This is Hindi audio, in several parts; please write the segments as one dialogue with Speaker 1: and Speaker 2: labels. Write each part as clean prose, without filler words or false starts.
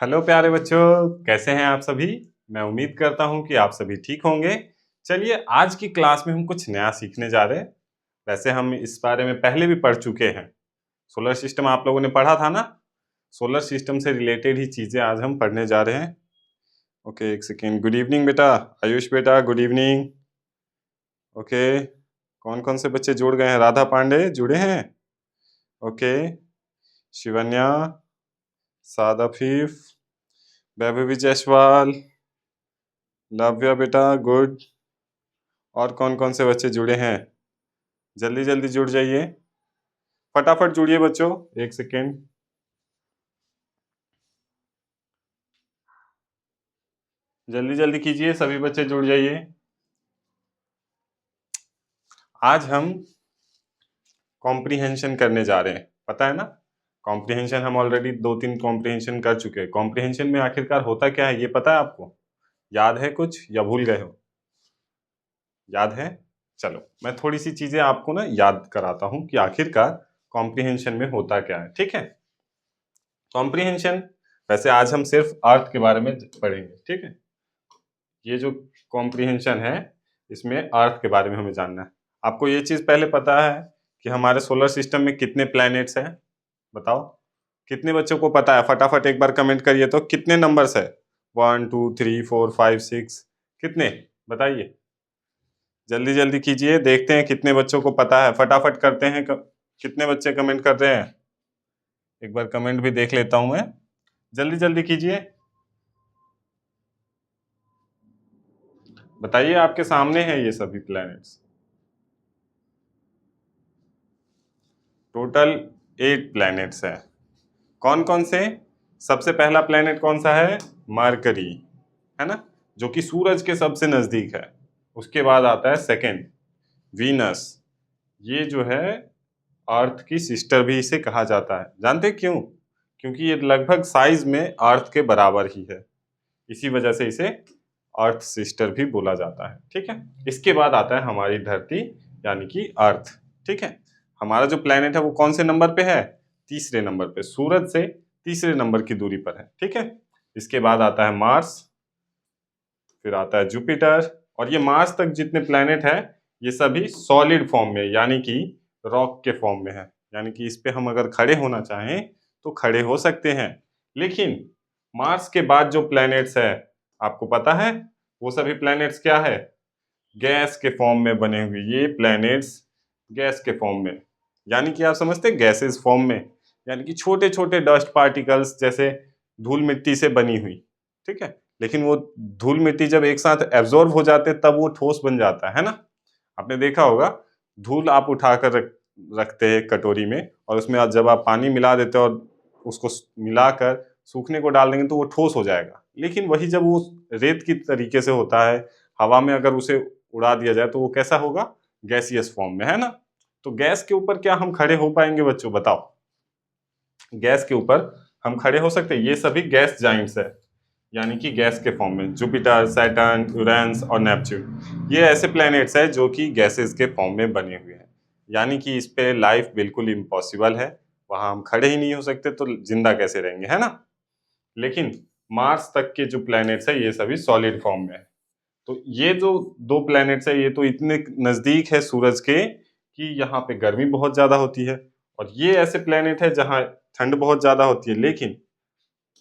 Speaker 1: हेलो प्यारे बच्चों, कैसे हैं आप सभी। मैं उम्मीद करता हूं कि आप सभी ठीक होंगे। चलिए, आज की क्लास में हम कुछ नया सीखने जा रहे हैं। वैसे हम इस बारे में पहले भी पढ़ चुके हैं। सोलर सिस्टम आप लोगों ने पढ़ा था ना। सोलर सिस्टम से रिलेटेड ही चीज़ें आज हम पढ़ने जा रहे हैं। ओके, एक सेकेंड। गुड इवनिंग बेटा, आयुष बेटा, गुड इवनिंग। ओके, कौन कौन से बच्चे जुड़ गए हैं? राधा पांडे जुड़े हैं। ओके, शिवन्या, साद अफीफ, वैभवी जायसवाल, लव्या बेटा, गुड। और कौन कौन से बच्चे जुड़े हैं? जल्दी जल्दी जुड़ जाइए, फटाफट जुड़िए बच्चों। एक सेकेंड। जल्दी जल्दी कीजिए, सभी बच्चे जुड़ जाइए। आज हम कॉम्प्रिहेंशन करने जा रहे हैं, पता है ना। कॉम्प्रिहेंशन हम ऑलरेडी 2-3 कॉम्प्रिहेंशन कर चुके हैं। कॉम्प्रिहेंशन में आखिरकार होता क्या है, ये पता है आपको? याद है कुछ या भूल गए हो? याद है? चलो, मैं थोड़ी सी चीजें आपको ना याद कराता हूं कि आखिरकार कॉम्प्रिहेंशन में होता क्या है। ठीक है। कॉम्प्रिहेंशन, वैसे आज हम सिर्फ अर्थ के बारे में पढ़ेंगे। ठीक है। ये जो कॉम्प्रिहेंशन है, इसमें अर्थ के बारे में हमें जानना है। आपको ये चीज पहले पता है कि हमारे सोलर सिस्टम में कितने प्लैनेट्स हैं? बताओ, कितने बच्चों को पता है? फटाफट एक बार कमेंट करिए तो। कितने नंबर्स है? 1 2 3 4 5 6, कितने? बताइए, जल्दी जल्दी कीजिए, देखते हैं कितने बच्चों को पता है। फटाफट करते हैं। कितने बच्चे कमेंट कर रहे हैं? एक बार कमेंट भी देख लेता हूं मैं। जल्दी जल्दी कीजिए, बताइए। आपके सामने है ये सभी प्लैनेट्स। टोटल 8 प्लैनेट्स है। कौन कौन से? सबसे पहला प्लैनेट कौन सा है? मरकरी, है ना, जो कि सूरज के सबसे नजदीक है। उसके बाद आता है सेकंड, वीनस। ये जो है अर्थ की सिस्टर भी इसे कहा जाता है। जानते क्यों? क्योंकि ये लगभग साइज में अर्थ के बराबर ही है, इसी वजह से इसे अर्थ सिस्टर भी बोला जाता है। ठीक है। इसके बाद आता है हमारी धरती, यानी कि अर्थ। ठीक है। हमारा जो प्लेनेट है वो कौन से नंबर पे है? तीसरे नंबर पे, सूरज से तीसरे नंबर की दूरी पर है। ठीक है। इसके बाद आता है मार्स, फिर आता है जुपिटर। और ये मार्स तक जितने प्लेनेट है, ये सभी सॉलिड फॉर्म में, यानी कि रॉक के फॉर्म में है। यानी कि इस पे हम अगर खड़े होना चाहें तो खड़े हो सकते हैं। लेकिन मार्स के बाद जो प्लैनेट्स है, आपको पता है वो सभी प्लैनेट्स क्या है? गैस के फॉर्म में बने हुए। ये प्लैनेट्स गैस के फॉर्म में, यानी कि आप समझते हैं गैसेस फॉर्म में, यानी कि छोटे छोटे डस्ट पार्टिकल्स जैसे धूल मिट्टी से बनी हुई। ठीक है। लेकिन वो धूल मिट्टी जब एक साथ एब्जॉर्ब हो जाते तब वो ठोस बन जाता है ना। आपने देखा होगा, धूल आप उठाकर रखते हैं कटोरी में, और उसमें जब आप पानी मिला देते हो और उसको मिलाकर सूखने को डाल देंगे तो वो ठोस हो जाएगा। लेकिन वही जब वो रेत की तरीके से होता है, हवा में अगर उसे उड़ा दिया जाए तो वो कैसा होगा? गैसियस फॉर्म में, है ना। तो गैस के ऊपर क्या हम खड़े हो पाएंगे बच्चों? बताओ, गैस के ऊपर हम खड़े हो सकते हैं? ये सभी गैस जाइंट्स है, यानी कि गैस के फॉर्म में। जुपिटर, सैटर्न, यूरेनस और नेपच्यून, ये ऐसे प्लैनेट्स हैं जो कि गैसेस के फॉर्म में बने हुए हैं। यानी कि इस पे लाइफ बिल्कुल इम्पॉसिबल है। वहां हम खड़े ही नहीं हो सकते तो जिंदा कैसे रहेंगे, है ना। लेकिन मार्स तक के जो प्लैनेट्स है, ये सभी सॉलिड फॉर्म में है। तो ये जो 2 प्लैनेट्स है, ये तो इतने नजदीक है सूरज के कि यहाँ पे गर्मी बहुत ज्यादा होती है। और ये ऐसे प्लैनेट है जहाँ ठंड बहुत ज्यादा होती है। लेकिन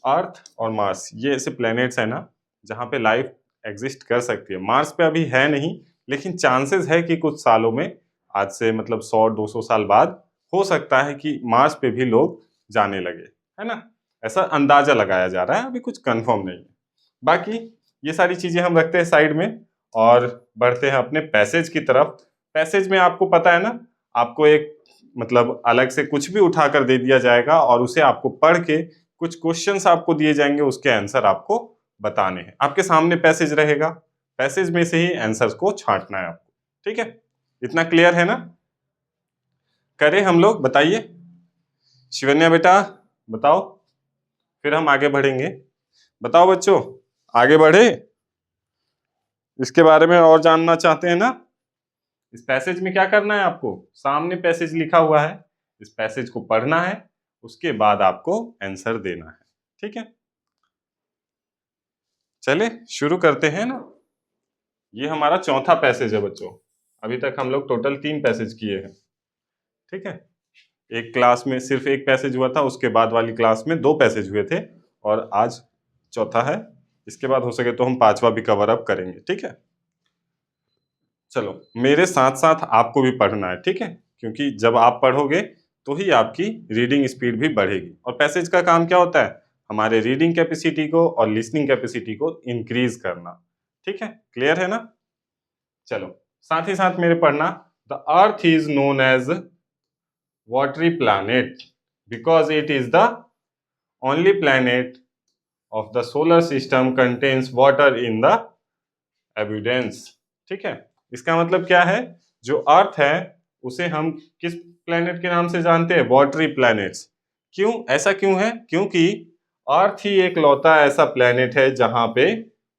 Speaker 1: अर्थ और मार्स, ये ऐसे प्लैनेट्स है ना जहाँ पे लाइफ एग्जिस्ट कर सकती है। मार्स पे अभी है नहीं, लेकिन चांसेस है कि कुछ सालों में, आज से मतलब 100-200 साल बाद, हो सकता है कि मार्स पे भी लोग जाने लगे, है ना। ऐसा अंदाजा लगाया जा रहा है, अभी कुछ कंफर्म नहीं है। बाकी ये सारी चीजें हम रखते हैं साइड में और बढ़ते हैं अपने पैसेज की तरफ। पैसेज में आपको पता है ना, आपको एक मतलब अलग से कुछ भी उठाकर दे दिया जाएगा और उसे आपको पढ़ के कुछ क्वेश्चंस आपको दिए जाएंगे, उसके आंसर आपको बताने हैं। आपके सामने पैसेज रहेगा, पैसेज में से ही आंसर्स को छांटना है आपको। ठीक है, इतना क्लियर है ना? करें हम लोग? बताइए शिवन्या बेटा, बताओ, फिर हम आगे बढ़ेंगे। बताओ बच्चों, आगे बढ़े? इसके बारे में और जानना चाहते हैं ना? इस पैसेज में क्या करना है आपको? सामने पैसेज लिखा हुआ है, इस पैसेज को पढ़ना है, उसके बाद आपको आंसर देना है। ठीक है। चले शुरू करते हैं ना। ये हमारा चौथा पैसेज है बच्चों। अभी तक हम लोग टोटल 3 पैसेज किए हैं, ठीक है। एक क्लास में सिर्फ एक पैसेज हुआ था, उसके बाद वाली क्लास में 2 पैसेज हुए थे, और आज चौथा है। इसके बाद हो सके तो हम 5वां भी कवर अप करेंगे, ठीक है। चलो मेरे साथ साथ आपको भी पढ़ना है, ठीक है, क्योंकि जब आप पढ़ोगे तो ही आपकी रीडिंग स्पीड भी बढ़ेगी। और पैसेज का काम क्या होता है? हमारे रीडिंग कैपेसिटी को और लिसनिंग कैपेसिटी को इंक्रीज करना, ठीक है। क्लियर है ना? चलो साथ ही साथ मेरे पढ़ना, the earth is known as watery planet because it is the only planet of the solar system contains water in the abundance, ठीक है। इसका मतलब क्या है? जो अर्थ है उसे हम किस प्लैनेट के नाम से जानते हैं? Watery planets. क्यों? ऐसा क्यों है? क्योंकि अर्थ ही एक लौता ऐसा प्लैनेट है जहां पे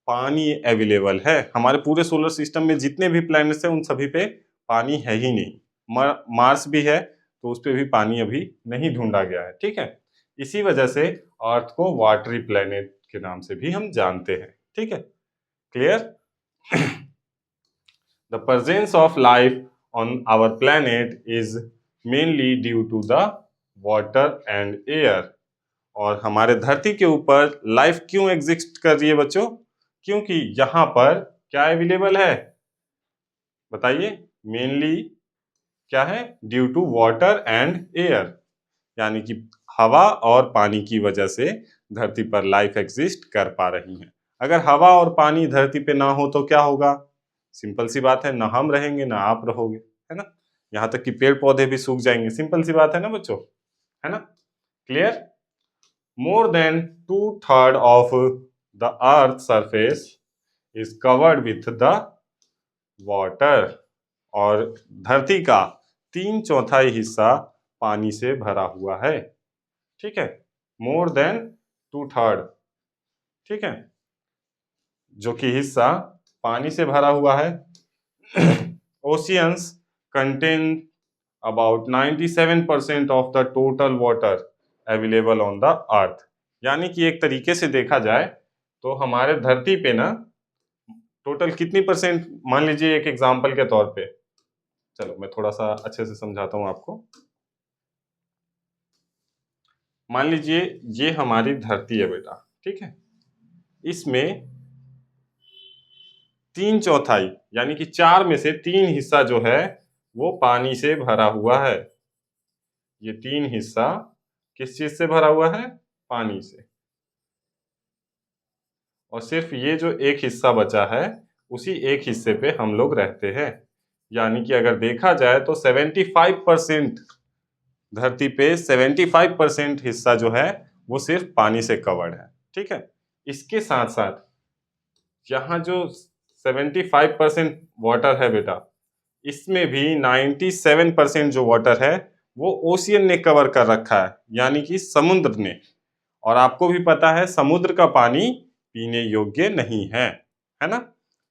Speaker 1: पानी अवेलेबल है। हमारे पूरे सोलर सिस्टम में जितने भी प्लैनेट्स हैं उन सभी पे पानी है ही नहीं। मार्स भी है तो उस पर भी पानी अभी नहीं ढूंढा गया है, ठीक है। इसी वजह से अर्थ को वाटरी प्लैनेट के नाम से भी हम जानते हैं, ठीक है। Clear? The presence of life on our planet is mainly due to the water and air। और हमारे धरती के ऊपर लाइफ क्यों एग्जिस्ट कर रही है बच्चों? क्योंकि यहाँ पर क्या अवेलेबल है? बताइए। मेनली क्या है? Due to water and air, यानी कि हवा और पानी की वजह से धरती पर लाइफ एग्जिस्ट कर पा रही है। अगर हवा और पानी धरती पे ना हो तो क्या होगा? सिंपल सी बात है, ना हम रहेंगे ना आप रहोगे, है ना। यहाँ तक कि पेड़ पौधे भी सूख जाएंगे। सिंपल सी बात है ना बच्चों, है ना। Clear? More than 2/3 of the earth surface is covered with the water. और धरती का 3/4 हिस्सा पानी से भरा हुआ है, ठीक है। मोर देन 2/3, ठीक है, जो कि हिस्सा पानी से भरा हुआ है। Oceans contain about 97% of the total water available on the अर्थ। यानी कि एक तरीके से देखा जाए तो हमारे धरती पे ना टोटल कितनी परसेंट, मान लीजिए एक एग्जांपल के तौर पे, चलो मैं थोड़ा सा अच्छे से समझाता हूं आपको। मान लीजिए ये हमारी धरती है बेटा, ठीक है। इसमें 3/4 यानी कि 4 में से 3 हिस्सा जो है वो पानी से भरा हुआ है। ये 3 हिस्सा किस चीज से भरा हुआ है? पानी से। और सिर्फ ये जो एक हिस्सा बचा है उसी एक हिस्से पे हम लोग रहते हैं। यानी कि अगर देखा जाए तो 75% धरती पे 75% हिस्सा जो है वो सिर्फ पानी से कवर्ड है, ठीक है। इसके साथ साथ यहाँ जो 75% वाटर है बेटा, इसमें भी 97% जो वाटर है वो ओशियन ने कवर कर रखा है, यानी कि समुद्र ने। और आपको भी पता है समुद्र का पानी पीने योग्य नहीं है ना।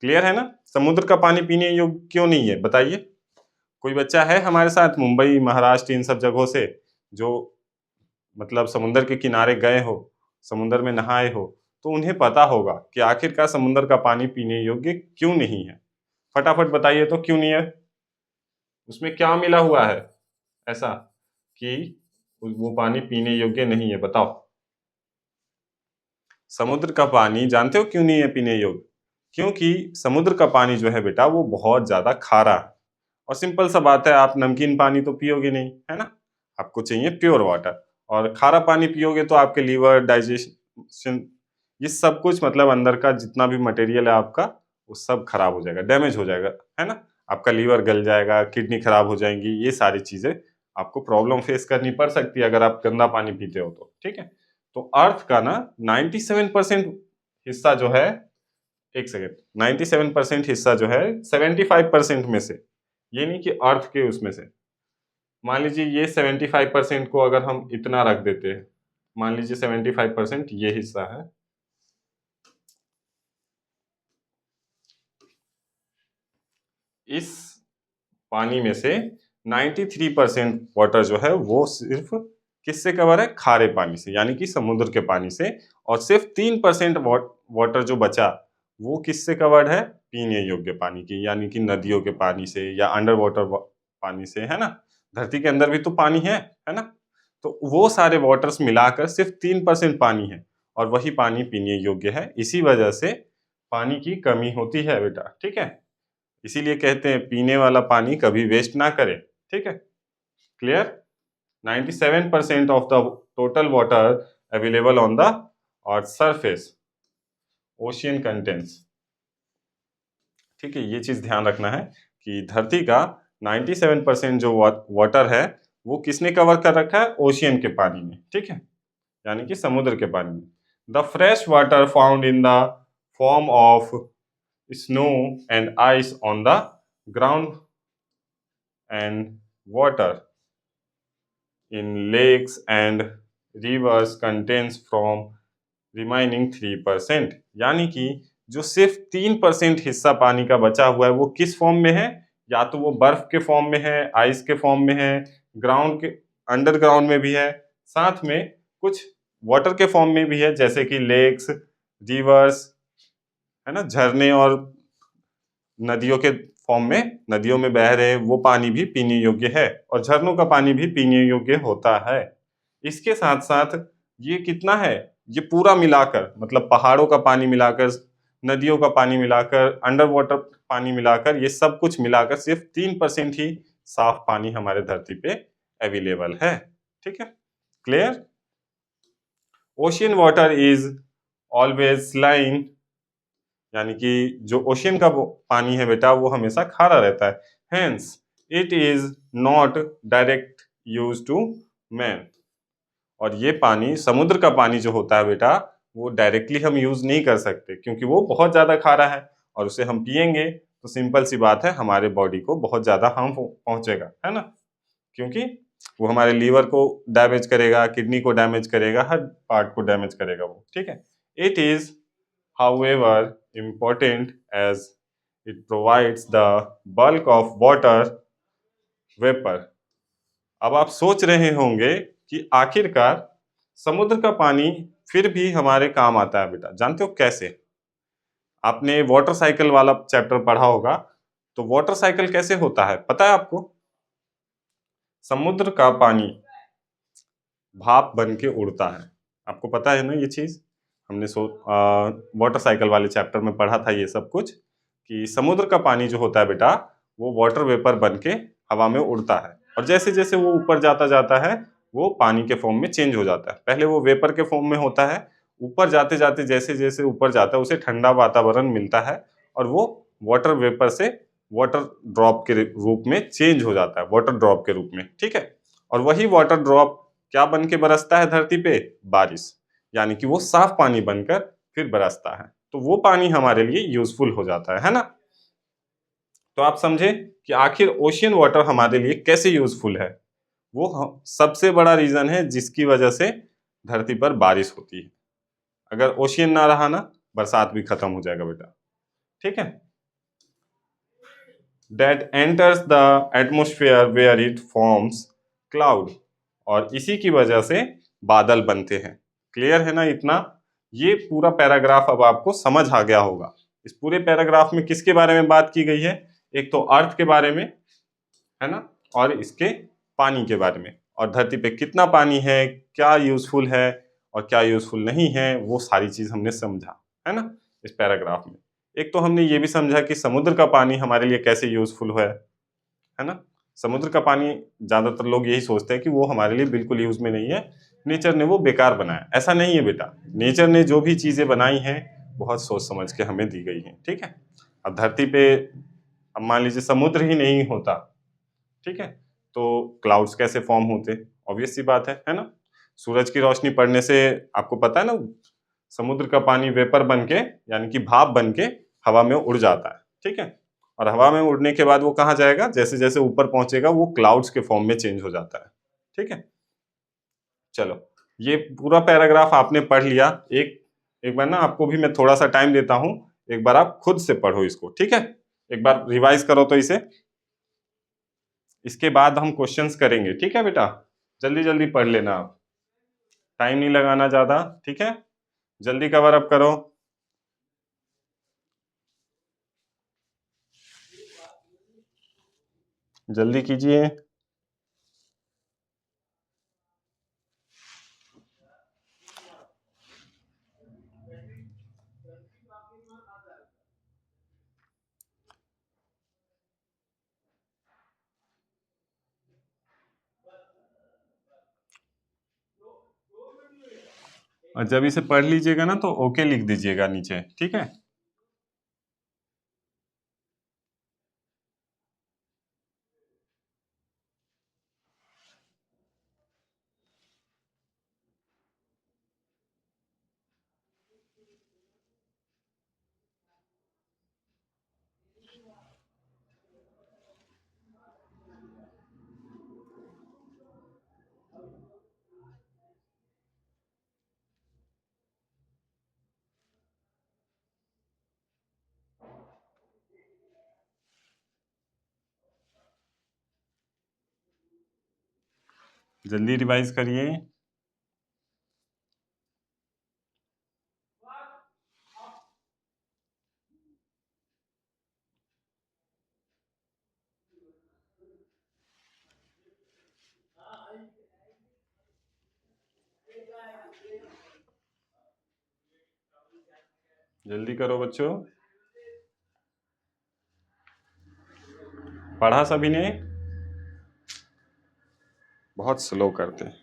Speaker 1: क्लियर है ना? समुद्र का पानी पीने योग्य क्यों नहीं है बताइए। कोई बच्चा है हमारे साथ मुंबई, महाराष्ट्र, इन सब जगहों से, जो मतलब समुद्र के किनारे गए हो, समुद्र में नहाए हो, तो उन्हें पता होगा कि आखिरकार समुद्र का पानी पीने योग्य क्यों नहीं है। फटाफट बताइए तो क्यों नहीं है? उसमें क्या मिला हुआ है ऐसा कि वो पानी पीने योग्य नहीं है? बताओ। समुद्र का पानी जानते हो क्यों नहीं है पीने योग्य? क्योंकि समुद्र का पानी जो है बेटा वो बहुत ज्यादा खारा है। और सिंपल सा बात है, आप नमकीन पानी तो पियोगे नहीं, है ना। आपको चाहिए प्योर वाटर। और खारा पानी पियोगे तो आपके लीवर, डाइजेशन, ये सब कुछ मतलब अंदर का जितना भी मटेरियल है आपका वो सब खराब हो जाएगा, डैमेज हो जाएगा, है ना। आपका लीवर गल जाएगा, किडनी खराब हो जाएंगी, ये सारी चीजें आपको प्रॉब्लम फेस करनी पड़ सकती है अगर आप गंदा पानी पीते हो तो, ठीक है। तो अर्थ का ना 97% हिस्सा जो है, एक सेकेंड, 97% हिस्सा जो है 75% में से, ये नहीं कि अर्थ के उसमें से, मान लीजिए ये 75% को अगर हम इतना रख देते हैं, मान लीजिए 75% ये हिस्सा है, इस पानी में से 93% वाटर जो है वो सिर्फ किससे कवर है? खारे पानी से, यानी कि समुद्र के पानी से। और सिर्फ 3% वाटर जो बचा वो किससे कवर्ड है? पीने योग्य पानी की, यानी कि नदियों के पानी से या अंडर वाटर पानी से, है ना। धरती के अंदर भी तो पानी है ना। तो वो सारे वाटर्स मिलाकर सिर्फ 3% पानी है और वही पानी पीने योग्य है। इसी वजह से पानी की कमी होती है बेटा, ठीक है। इसीलिए कहते हैं पीने वाला पानी कभी वेस्ट ना करें, ठीक है। Clear? 97% of the total water available on the earth surface ocean contains, ठीक है। ये चीज ध्यान रखना है कि धरती का 97% जो वाटर है वो किसने कवर कर रखा है? ओशियन के पानी में, ठीक है, यानी कि समुद्र के पानी में। The fresh water found in the form of snow and ice on the ground and water in lakes and rivers contains from remaining 3%, यानी कि जो सिर्फ 3% हिस्सा पानी का बचा हुआ है वो किस फॉर्म में है? या तो वो बर्फ के फॉर्म में है, आइस के फॉर्म में है, ग्राउंड के अंडरग्राउंड में भी है, साथ में कुछ वाटर के फॉर्म में भी है, जैसे कि लेक्स, रिवर्स, है ना, झरने और नदियों के फॉर्म में, नदियों में बह रहे वो पानी भी पीने योग्य है और झरनों का पानी भी पीने योग्य होता है। इसके साथ साथ ये कितना है? ये पूरा मिलाकर, मतलब पहाड़ों का पानी मिलाकर, नदियों का पानी मिलाकर, अंडर वाटर पानी मिलाकर, ये सब कुछ मिलाकर सिर्फ 3% ही साफ पानी हमारे धरती पे अवेलेबल है, ठीक है। Clear? Ocean water is always saline, यानी कि जो ओशियन का पानी है बेटा वो हमेशा खारा रहता है। Hence it is not direct use to man, और ये पानी, समुद्र का पानी जो होता है बेटा, वो डायरेक्टली हम यूज नहीं कर सकते क्योंकि वो बहुत ज्यादा खारा है और उसे हम पिएंगे तो सिंपल सी बात है हमारे बॉडी को बहुत ज्यादा हार्म पहुंचेगा, है ना। क्योंकि वो हमारे लीवर को डैमेज करेगा, किडनी को डैमेज करेगा, हर पार्ट को डैमेज करेगा वो, ठीक है। It is however important as it provides the bulk of water vapor। अब आप सोच रहे होंगे कि आखिरकार समुद्र का पानी फिर भी हमारे काम आता है बेटा, जानते हो कैसे? आपने वाटर साइकिल वाला चैप्टर पढ़ा होगा, तो वाटर साइकिल कैसे होता है पता है आपको? समुद्र का पानी भाप बन के उड़ता है, आपको पता है ना ये चीज? हमने वाटर साइकिल वाले चैप्टर में पढ़ा था ये सब कुछ, कि समुद्र का पानी जो होता है बेटा वो वाटर वेपर बन के हवा में उड़ता है और जैसे जैसे वो ऊपर जाता है वो पानी के फॉर्म में चेंज हो जाता है। पहले वो वेपर के फॉर्म में होता है, ऊपर जाते जाते जैसे जैसे ऊपर जाता है उसे ठंडा वातावरण मिलता है और वो वाटर वेपर से वाटर ड्रॉप के रूप में चेंज हो जाता है, वाटर ड्रॉप के रूप में, ठीक है। और वही वाटर ड्रॉप क्या बन के बरसता है धरती पे? बारिश, यानी कि वो साफ पानी बनकर फिर बरसता है, तो वो पानी हमारे लिए यूजफुल हो जाता है ना। तो आप समझे कि आखिर ओशियन वाटर हमारे लिए कैसे यूजफुल है। वो सबसे बड़ा रीजन है जिसकी वजह से धरती पर बारिश होती है। अगर ओशियन ना रहा ना, बरसात भी खत्म हो जाएगा बेटा, ठीक है। That enters the atmosphere where it forms cloud, और इसी की वजह से बादल बनते हैं। क्लियर है ना इतना? ये पूरा पैराग्राफ अब आपको समझ आ गया होगा। इस पूरे पैराग्राफ में किसके बारे में बात की गई है? एक तो अर्थ के बारे में, है ना, और इसके पानी के बारे में, और धरती पे कितना पानी है, क्या यूजफुल है और क्या यूजफुल नहीं है, वो सारी चीज हमने समझा, है ना, इस पैराग्राफ में। एक तो हमने ये भी समझा कि समुद्र का पानी हमारे लिए कैसे यूजफुल है ना। समुद्र का पानी ज्यादातर लोग यही सोचते हैं कि वो हमारे लिए बिल्कुल यूज में नहीं है, नेचर ने वो बेकार बनाया। ऐसा नहीं है बेटा, नेचर ने जो भी चीजें बनाई हैं बहुत सोच समझ के हमें दी गई हैं, ठीक है। अब धरती पे अब मान लीजिए समुद्र ही नहीं होता, ठीक है, तो क्लाउड्स कैसे फॉर्म होते? ऑब्वियस सी बात है ना। सूरज की रोशनी पड़ने से आपको पता है ना, समुद्र का पानी वेपर बन के, यानी कि भाप बन के हवा में उड़ जाता है, ठीक है। और हवा में उड़ने के बाद वो कहाँ जाएगा? जैसे जैसे ऊपर पहुंचेगा वो क्लाउड्स के फॉर्म में चेंज हो जाता है, ठीक है। चलो, ये पूरा पैराग्राफ आपने पढ़ लिया। एक बार ना आपको भी मैं थोड़ा सा टाइम देता हूँ, एक बार आप खुद से पढ़ो इसको, ठीक है। एक बार रिवाइज करो तो इसे, इसके बाद हम क्वेश्चंस करेंगे, ठीक है बेटा। जल्दी जल्दी पढ़ लेना आप, टाइम नहीं लगाना ज्यादा, ठीक है। जल्दी कवर अप करो। जल्दी कीजिए। और जब इसे पढ़ लीजिएगा ना तो ओके लिख दीजिएगा नीचे, ठीक है। जल्दी रिवाइज करिए। जल्दी करो बच्चों। पढ़ा सभी ने? बहुत स्लो करते हैं।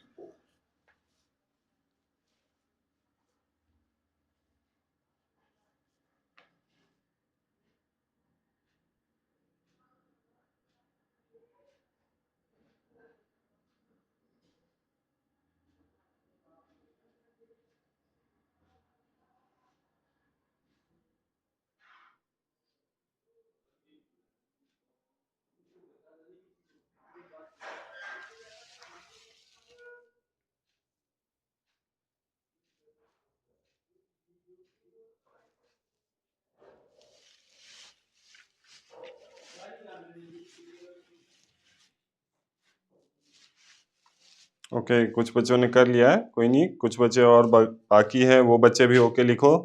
Speaker 1: ओके, कुछ बच्चों ने कर लिया है, कोई नहीं, कुछ बच्चे और बाकी है, वो बच्चे भी ओके लिखो,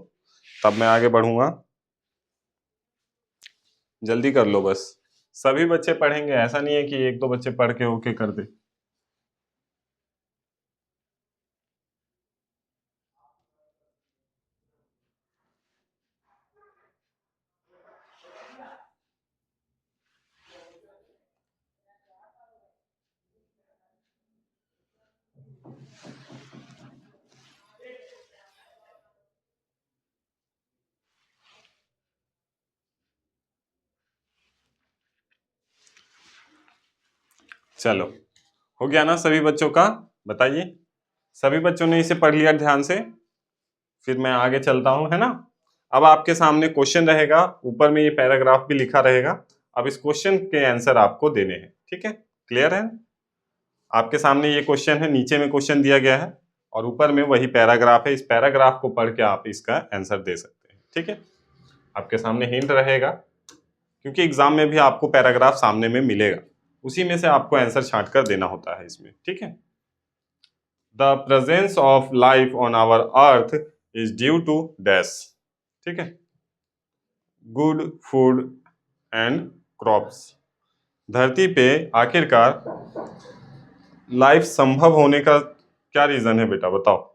Speaker 1: तब मैं आगे बढ़ूंगा। जल्दी कर लो बस। सभी बच्चे पढ़ेंगे, ऐसा नहीं है कि एक दो बच्चे पढ़ के ओके कर दे। चलो, हो गया ना सभी बच्चों का? बताइए, सभी बच्चों ने इसे पढ़ लिया ध्यान से? फिर मैं आगे चलता हूं, है ना। अब आपके सामने क्वेश्चन रहेगा, ऊपर में ये पैराग्राफ भी लिखा रहेगा। अब इस क्वेश्चन के आंसर आपको देने हैं, ठीक है। क्लियर है? आपके सामने ये क्वेश्चन है, नीचे में क्वेश्चन दिया गया है और ऊपर में वही पैराग्राफ है। इस पैराग्राफ को पढ़ के आप इसका आंसर दे सकते हैं, ठीक है। आपके सामने हिंट रहेगा, क्योंकि एग्जाम में भी आपको पैराग्राफ सामने में मिलेगा, उसी में से आपको आंसर छांट कर देना होता है इसमें, ठीक है। The presence of life on our earth is due to dash, ठीक है। Good food and crops. धरती पे आखिरकार लाइफ संभव होने का क्या रीजन है बेटा, बताओ।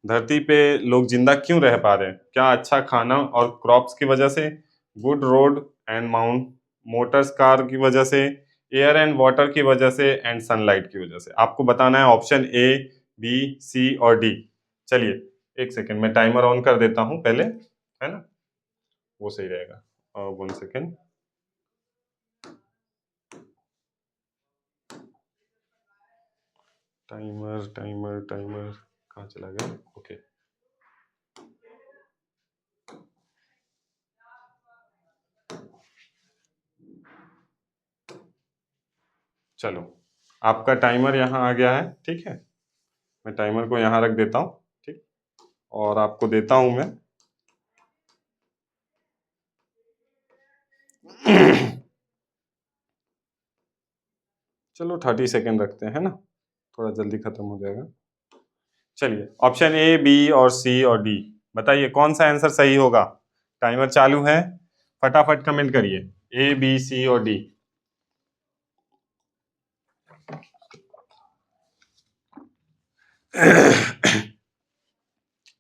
Speaker 1: धरती पे लोग जिंदा क्यों रह पा रहे हैं? क्या अच्छा खाना और क्रॉप्स की वजह से, good road and mount Motors car की वजह से, एयर एंड वाटर की वजह से, एंड सनलाइट की वजह से? आपको बताना है ऑप्शन ए, बी, सी और डी। चलिए, एक सेकेंड, मैं टाइमर ऑन कर देता हूँ पहले, है ना, वो सही रहेगा। 1 सेकेंड। टाइमर टाइमर टाइमर कहाँ चला गया? ओके, चलो, आपका टाइमर यहाँ आ गया है, ठीक है। मैं टाइमर को यहाँ रख देता हूँ, ठीक, और आपको देता हूँ मैं चलो 30 सेकेंड रखते हैं, है ना, थोड़ा जल्दी खत्म हो जाएगा। चलिए, ऑप्शन ए, बी और सी और डी, बताइए कौन सा आंसर सही होगा। टाइमर चालू है, फटाफट कमेंट करिए, ए, बी, सी और डी।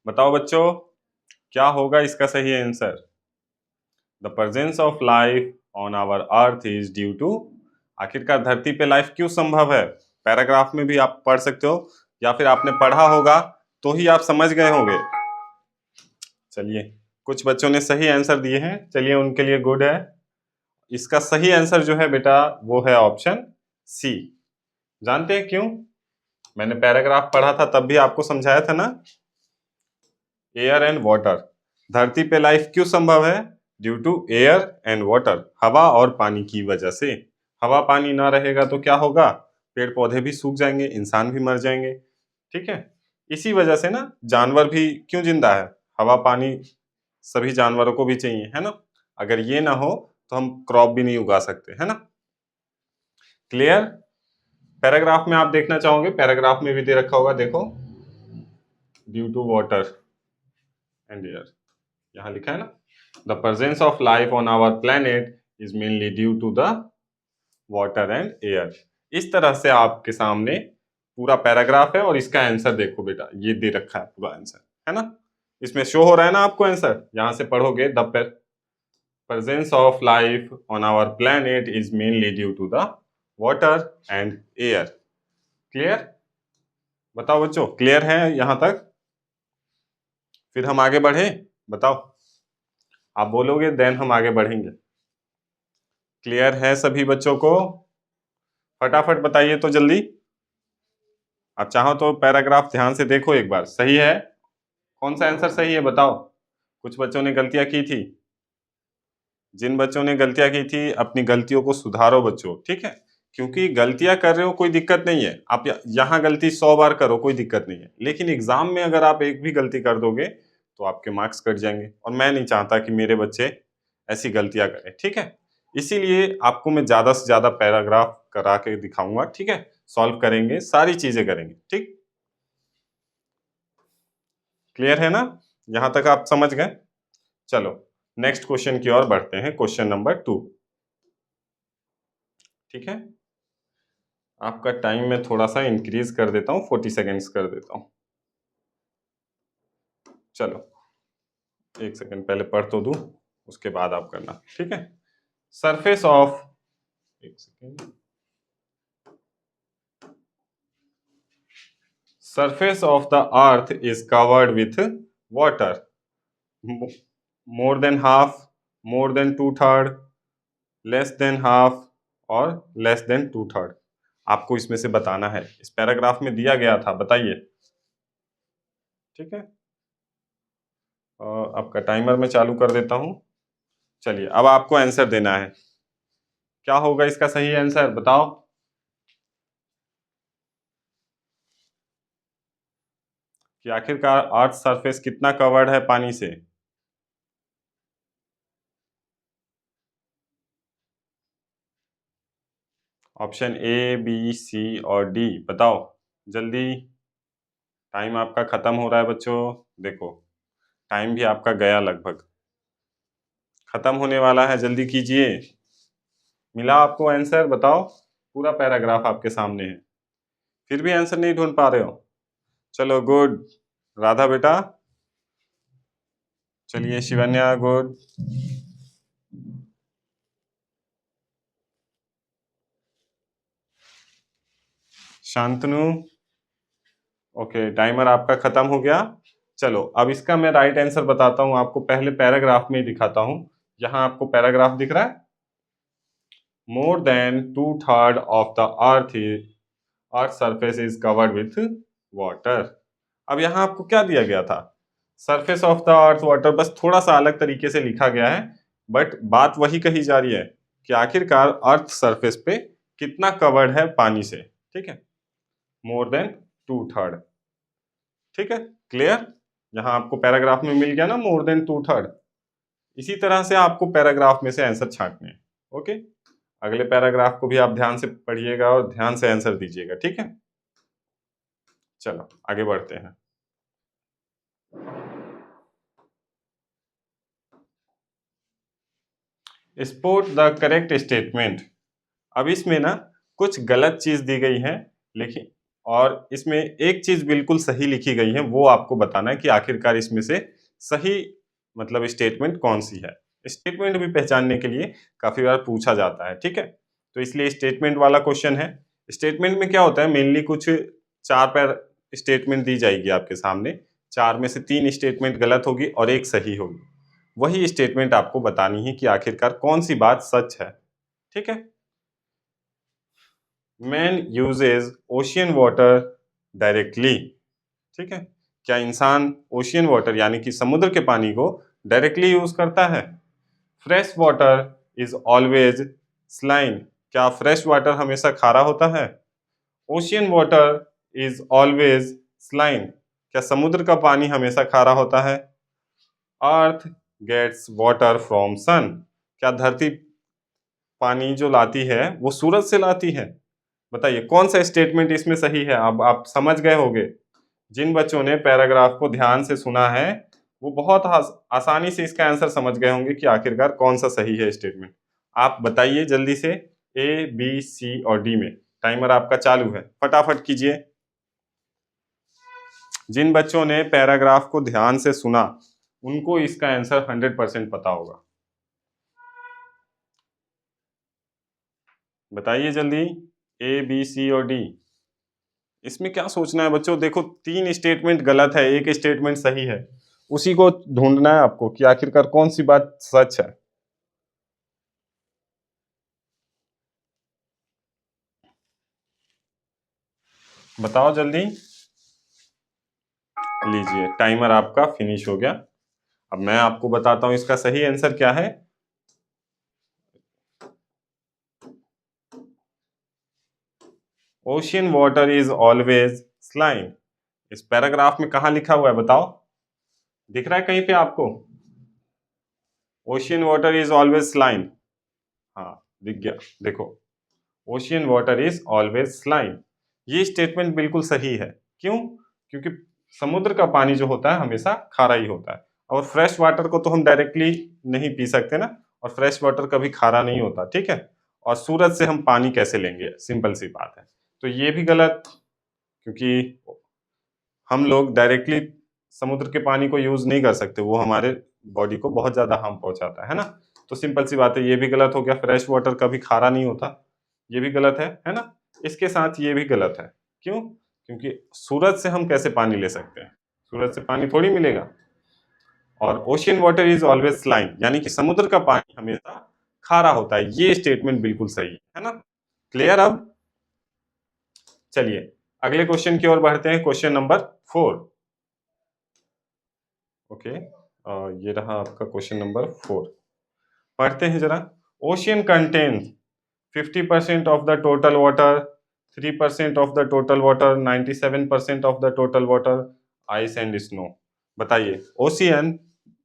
Speaker 1: बताओ बच्चों, क्या होगा इसका सही answer? The presence of life on our earth is due to, आखिरकार धरती पे लाइफ क्यों संभव है? पैराग्राफ में भी आप पढ़ सकते हो या फिर आपने पढ़ा होगा तो ही आप समझ गए होंगे। चलिए, कुछ बच्चों ने सही आंसर दिए हैं, चलिए उनके लिए गुड है। इसका सही आंसर जो है बेटा वो है ऑप्शन सी। जानते हैं क्यों? मैंने पैराग्राफ पढ़ा था तब भी आपको समझाया था ना। एयर एंड वाटर, धरती पे लाइफ क्यों संभव है? Due to air and water, हवा और पानी की वजह से। हवा पानी ना रहेगा तो क्या होगा? पेड़ पौधे भी सूख जाएंगे, इंसान भी मर जाएंगे। ठीक है, इसी वजह से ना जानवर भी क्यों जिंदा है? हवा पानी सभी जानवरों को भी चाहिए, है ना। अगर ये ना हो तो हम क्रॉप भी नहीं उगा सकते, है ना। क्लियर? पैराग्राफ में आप देखना चाहोगे, पैराग्राफ में भी दे रखा होगा, देखो, due to water and air, यहाँ लिखा है ना, the presence of life on our planet is mainly due to the water and air. इस तरह से आपके सामने पूरा पैराग्राफ है और इसका आंसर देखो बेटा, ये दे रखा है पूरा आंसर, है ना। इसमें शो हो रहा है ना आपको आंसर, यहां से पढ़ोगे, the presence of life on our planet is mainly due to the water and air. Clear? बताओ बच्चों, क्लियर है यहां तक? फिर हम आगे बढ़े, बताओ, आप बोलोगे देन हम आगे बढ़ेंगे। क्लियर है सभी बच्चों को? फटाफट बताइए तो जल्दी। आप चाहो तो पैराग्राफ ध्यान से देखो एक बार, सही है? कौन सा आंसर सही है बताओ। कुछ बच्चों ने गलतियां की थी, जिन बच्चों ने गलतियां की थी अपनी गलतियों को सुधारो बच्चों, ठीक है। क्योंकि गलतियां कर रहे हो कोई दिक्कत नहीं है, आप यहाँ गलती 100 बार करो कोई दिक्कत नहीं है, लेकिन एग्जाम में अगर आप एक भी गलती कर दोगे तो आपके मार्क्स कट जाएंगे, और मैं नहीं चाहता कि मेरे बच्चे ऐसी गलतियां करें, ठीक है। इसीलिए आपको मैं ज्यादा से ज्यादा पैराग्राफ करा के दिखाऊंगा, ठीक है। सॉल्व करेंगे, सारी चीजें करेंगे, ठीक। क्लियर है ना? यहां तक आप समझ गए? चलो नेक्स्ट क्वेश्चन की ओर बढ़ते हैं, क्वेश्चन नंबर 2, ठीक है। आपका टाइम में थोड़ा सा इंक्रीज कर देता हूँ, 40 सेकेंड्स कर देता हूँ। चलो 1 सेकेंड पहले पढ़ तो दूं, उसके बाद आप करना, ठीक है। Surface of, 1 second, surface of the earth is covered with water, more than half, more than 2/3, less than half और लेस देन 2/3। आपको इसमें से बताना है, इस पैराग्राफ में दिया गया था, बताइए, ठीक है। आपका टाइमर मैं चालू कर देता हूं। चलिए अब आपको आंसर देना है, क्या होगा इसका सही आंसर बताओ। कि आखिरकार अर्थ सरफेस कितना कवर्ड है पानी से? ऑप्शन ए, बी, सी और डी, बताओ जल्दी, टाइम आपका खत्म हो रहा है बच्चों। देखो टाइम भी आपका गया, लगभग खत्म होने वाला है, जल्दी कीजिए। मिला आपको आंसर? बताओ, पूरा पैराग्राफ आपके सामने है, फिर भी आंसर नहीं ढूंढ पा रहे हो। चलो गुड, राधा बेटा, चलिए Shivanya good, Shantanu, okay, timer आपका खत्म हो गया। चलो अब इसका मैं राइट आंसर बताता हूं आपको, पहले पैराग्राफ में ही दिखाता हूं। यहां आपको पैराग्राफ दिख रहा है, more than 2/3 of the earth surface is covered with water. अब यहाँ आपको क्या दिया गया था? Surface of the earth water, बस थोड़ा सा अलग तरीके से लिखा गया है, बट बात वही कही जा रही है कि आखिरकार अर्थ सरफेस पे कितना कवर्ड है पानी से, ठीक है। मोर देन 2/3, ठीक है। क्लियर? यहाँ आपको पैराग्राफ में मिल गया ना, मोर देन 2/3। इसी तरह से आपको पैराग्राफ में से आंसर छांटने हैं, ओके। अगले पैराग्राफ को भी आप ध्यान से पढ़िएगा और ध्यान से आंसर दीजिएगा, ठीक है। चलो आगे बढ़ते हैं। Sport the correct statement. अब इसमें ना कुछ गलत चीज दी गई है, लेकिन और इसमें एक चीज बिल्कुल सही लिखी गई है, वो आपको बताना है कि आखिरकार इसमें से सही मतलब स्टेटमेंट कौन सी है। स्टेटमेंट भी पहचानने के लिए काफी बार पूछा जाता है, ठीक है। तो इसलिए स्टेटमेंट वाला क्वेश्चन है। स्टेटमेंट में क्या होता है, मेनली कुछ 4 पैर स्टेटमेंट दी जाएगी आपके सामने, 4 में से 3 स्टेटमेंट गलत होगी और 1 सही होगी। वही स्टेटमेंट आपको बतानी है कि आखिरकार कौन सी बात सच है, ठीक है। Man uses ocean water directly, ठीक है। क्या इंसान ओशियन वाटर यानी कि समुद्र के पानी को डायरेक्टली यूज करता है? Fresh water is always saline, क्या फ्रेश वाटर हमेशा खारा होता है? Ocean water is always saline, क्या समुद्र का पानी हमेशा खारा होता है? Earth gets water from sun, क्या धरती पानी जो लाती है वो सूरज से लाती है? बताइए कौन सा स्टेटमेंट इसमें सही है। अब आप समझ गए होंगे। जिन बच्चों ने पैराग्राफ को ध्यान से सुना है वो बहुत आसानी से इसका आंसर समझ गए होंगे कि आखिरकार कौन सा सही है स्टेटमेंट। आप बताइए जल्दी से, ए बी सी और डी में। टाइमर आपका चालू है, फटाफट कीजिए। जिन बच्चों ने पैराग्राफ को ध्यान से सुना उनको इसका आंसर 100% पता होगा। बताइए जल्दी, ए बी सी और डी। इसमें क्या सोचना है बच्चों, देखो 3 स्टेटमेंट गलत है, 1 स्टेटमेंट सही है, उसी को ढूंढना है आपको कि आखिरकार कौन सी बात सच है। बताओ जल्दी। लीजिए टाइमर आपका फिनिश हो गया। अब मैं आपको बताता हूं इसका सही आंसर क्या है। Ocean water is always saline. इस पैराग्राफ में कहा लिखा हुआ है बताओ, दिख रहा है कहीं पे आपको? Ocean water is always saline, हाँ दिख गया। देखो, ocean water is always saline, ये स्टेटमेंट बिल्कुल सही है। क्यों? क्योंकि समुद्र का पानी जो होता है हमेशा खारा ही होता है, और फ्रेश वाटर को तो हम डायरेक्टली नहीं पी सकते ना, और फ्रेश वाटर कभी खारा नहीं होता, ठीक है। और सूरज से हम पानी कैसे लेंगे, सिंपल सी बात है। तो ये भी गलत, क्योंकि हम लोग डायरेक्टली समुद्र के पानी को यूज नहीं कर सकते, वो हमारे बॉडी को बहुत ज्यादा हार्म पहुंचाता है ना। तो सिंपल सी बात है, ये भी गलत हो गया। फ्रेश वाटर कभी खारा नहीं होता, ये भी गलत है ना। इसके साथ ये भी गलत है। क्यों? क्योंकि सूरज से हम कैसे पानी ले सकते हैं, सूरज से पानी थोड़ी मिलेगा। और ocean water is always saline, यानी कि समुद्र का पानी हमेशा खारा होता है, ये स्टेटमेंट बिल्कुल सही है ना। क्लियर? अब चलिए अगले क्वेश्चन की ओर बढ़ते हैं, क्वेश्चन नंबर 4। ओके, ये रहा आपका क्वेश्चन नंबर 4। पढ़ते हैं जरा। Ocean contains 50% of the total water, 3% of the total water, 97% of the total water, ice and snow. बताइए ओशियन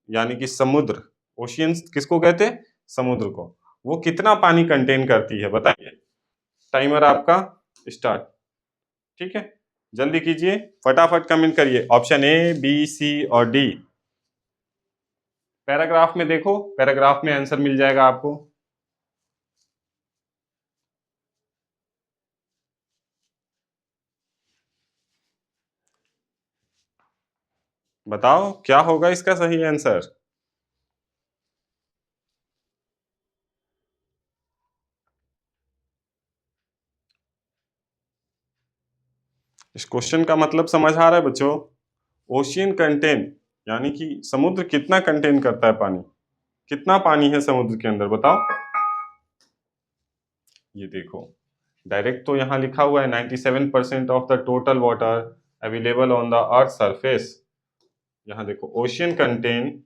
Speaker 1: यानी कि समुद्र, ओशियंस किसको कहते हैं? समुद्र को। वो कितना पानी कंटेन करती है बताइए। टाइमर आपका स्टार्ट, ठीक है। जल्दी कीजिए, फटाफट कमेंट करिए। ऑप्शन ए, बी, सी और डी। पैराग्राफ में देखो, पैराग्राफ में आंसर मिल जाएगा आपको। बताओ क्या होगा इसका सही आंसर। इस क्वेश्चन का मतलब समझ आ रहा है बच्चों? ओशियन कंटेन यानी कि समुद्र कितना कंटेन करता है पानी, कितना पानी है समुद्र के अंदर बताओ। ये देखो, डायरेक्ट तो यहाँ लिखा हुआ है 97% of the total water available on the earth surface. यहाँ देखो, ocean contain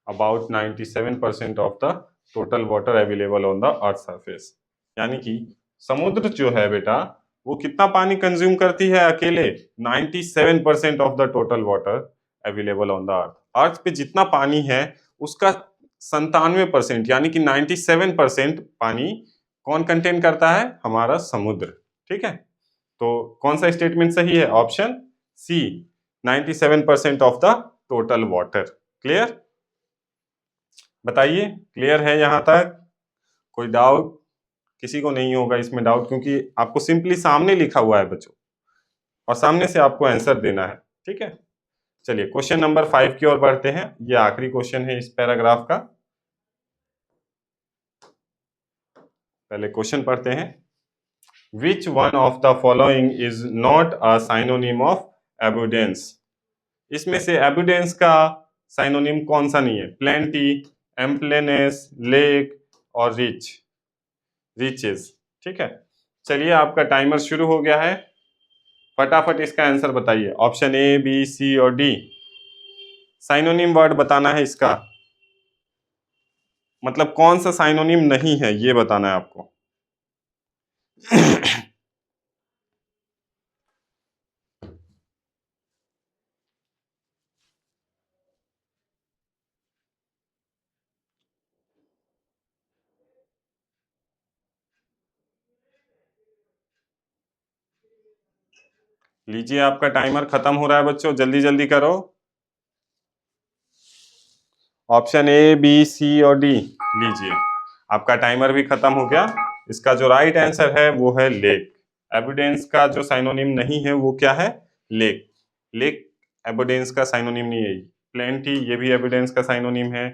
Speaker 1: about 97% of the total water available on the earth surface. यानी कि समुद्र जो है बेटा, वो कितना पानी कंज्यूम करती है अकेले? 97% of the total water available on the earth. Earth पे जितना पानी है उसका 97% यानी कि 97% पानी कौन कंटेन करता है? हमारा समुद्र, ठीक है। तो कौन सा स्टेटमेंट सही है? Option C, 97% of the total water. Clear? बताइए, क्लियर है यहाँ तक? कोई डाउट? किसी को नहीं होगा इसमें डाउट, क्योंकि आपको सिंपली सामने लिखा हुआ है बच्चों और सामने से आपको आंसर देना है। ठीक है, चलिए क्वेश्चन नंबर 5 की ओर बढ़ते हैं। ये आखिरी क्वेश्चन है इस पैराग्राफ का। पहले क्वेश्चन पढ़ते हैं। Which one of the following is not a synonym of abundance? इसमें से abundance का साइनोनिम कौन सा नहीं है? plenty, ampleness, lake और rich, riches। ठीक है, चलिए आपका टाइमर शुरू हो गया है, फटाफट इसका आंसर बताइए। ऑप्शन ए, बी, सी और डी। साइनोनिम वर्ड बताना है इसका, मतलब कौन सा साइनोनिम नहीं है ये बताना है आपको। लीजिए आपका टाइमर खत्म हो रहा है बच्चों, जल्दी जल्दी करो। ऑप्शन ए, बी, सी और डी। लीजिए आपका टाइमर भी खत्म हो गया। इसका जो राइट आंसर है वो है लेक। एविडेंस का जो साइनोनिम नहीं है वो क्या है? लेक। लेक एविडेंस का साइनोनिम नहीं है। प्लेंटी ये भी एविडेंस का साइनोनिम है।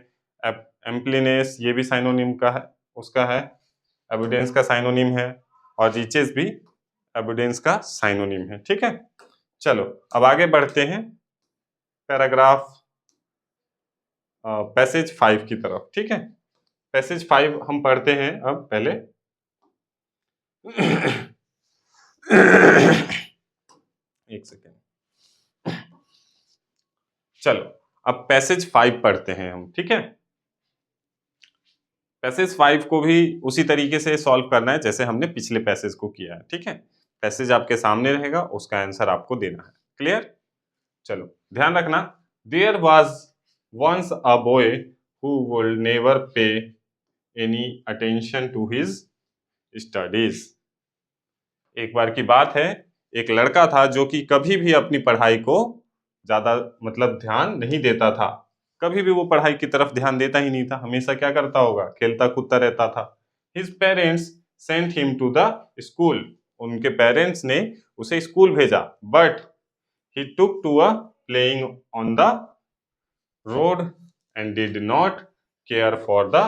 Speaker 1: एम्प्लीनेस ये भी साइनोनिम का है, उसका है, एविडेंस का साइनोनिम है। और रिचेस भी एविडेंस का साइनोनिम है। ठीक है, चलो अब आगे बढ़ते हैं पैराग्राफ पैसेज 5 की तरफ। ठीक है, पैसेज 5 हम पढ़ते हैं अब पहले। एक सेकेंड। चलो अब पैसेज 5 पढ़ते हैं हम। ठीक है, पैसेज 5 को भी उसी तरीके से सॉल्व करना है जैसे हमने पिछले पैसेज को किया है। ठीक है, पैसेज आपके सामने रहेगा, उसका आंसर आपको देना है। क्लियर? चलो ध्यान रखना। There was once a boy who would never pay any attention to his studies. एक बार की बात है, एक लड़का था जो कि कभी भी अपनी पढ़ाई को ज्यादा मतलब ध्यान नहीं देता था। कभी भी वो पढ़ाई की तरफ ध्यान देता ही नहीं था, हमेशा क्या करता होगा? खेलता कूदता रहता था। His parents sent him to the school. उनके पेरेंट्स ने उसे स्कूल भेजा, but he took to a playing on the road and did not care for the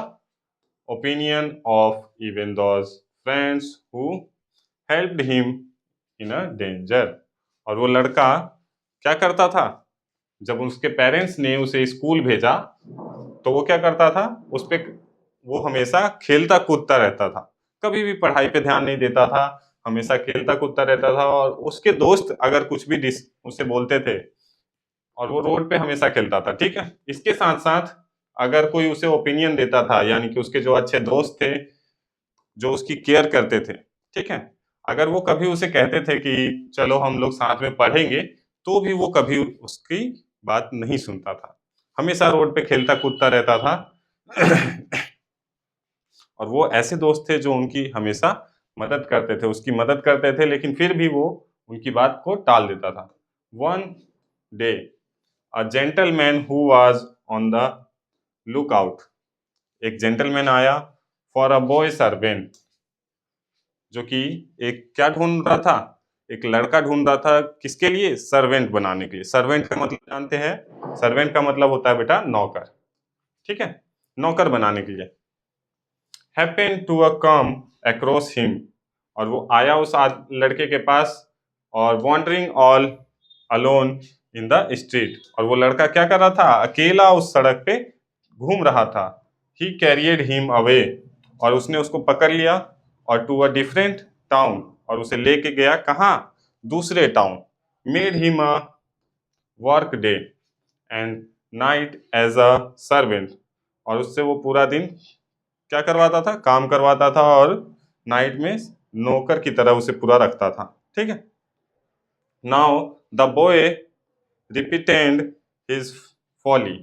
Speaker 1: opinion of even those friends who helped him in a danger। और वो लड़का क्या करता था? जब उसके पेरेंट्स ने उसे स्कूल भेजा तो वो क्या करता था? उस पे वो हमेशा खेलता कूदता रहता था, कभी भी पढ़ाई पे ध्यान नहीं देता था, हमेशा खेलता कूदता रहता था। और उसके दोस्त अगर कुछ भी उसे बोलते थे और वो रोड पे हमेशा खेलता था। ठीक है, इसके साथ साथ अगर कोई उसे ओपिनियन देता था, यानी कि उसके जो अच्छे दोस्त थे जो उसकी केयर करते थे, ठीक है, अगर वो कभी उसे कहते थे कि चलो हम लोग साथ में पढ़ेंगे, तो भी वो कभी उसकी बात नहीं सुनता था, हमेशा रोड पे खेलता कूदता रहता था। और वो ऐसे दोस्त थे जो उनकी हमेशा मदद करते थे, उसकी मदद करते थे, लेकिन फिर भी वो उनकी बात को टाल देता था। One day a gentleman who was on the look out. एक जेंटलमैन आया फॉर अ बॉय सर्वेंट, जो कि एक क्या ढूंढ रहा था? एक लड़का ढूंढ रहा था, किसके लिए? सर्वेंट बनाने के लिए। सर्वेंट का मतलब जानते हैं? सर्वेंट का मतलब होता है बेटा नौकर। ठीक है, नौकर बनाने के लिए। Happen to a come across him, और वो आया उस लड़के के पास, और wandering all alone in the street, और वो लड़का क्या कर रहा था? अकेला उस सड़क पे घूम रहा था। ही कैरियड हिम अवे, और उसने उसको पकड़ लिया, और टू अ डिफरेंट टाउन, और उसे लेके गया कहाँ? दूसरे town. Made him a work day and night as a servant, और उससे वो पूरा दिन क्या करवाता था? काम करवाता था, और नाइट में नौकर की तरह उसे पूरा रखता था। ठीक है, now the boy repeated his folly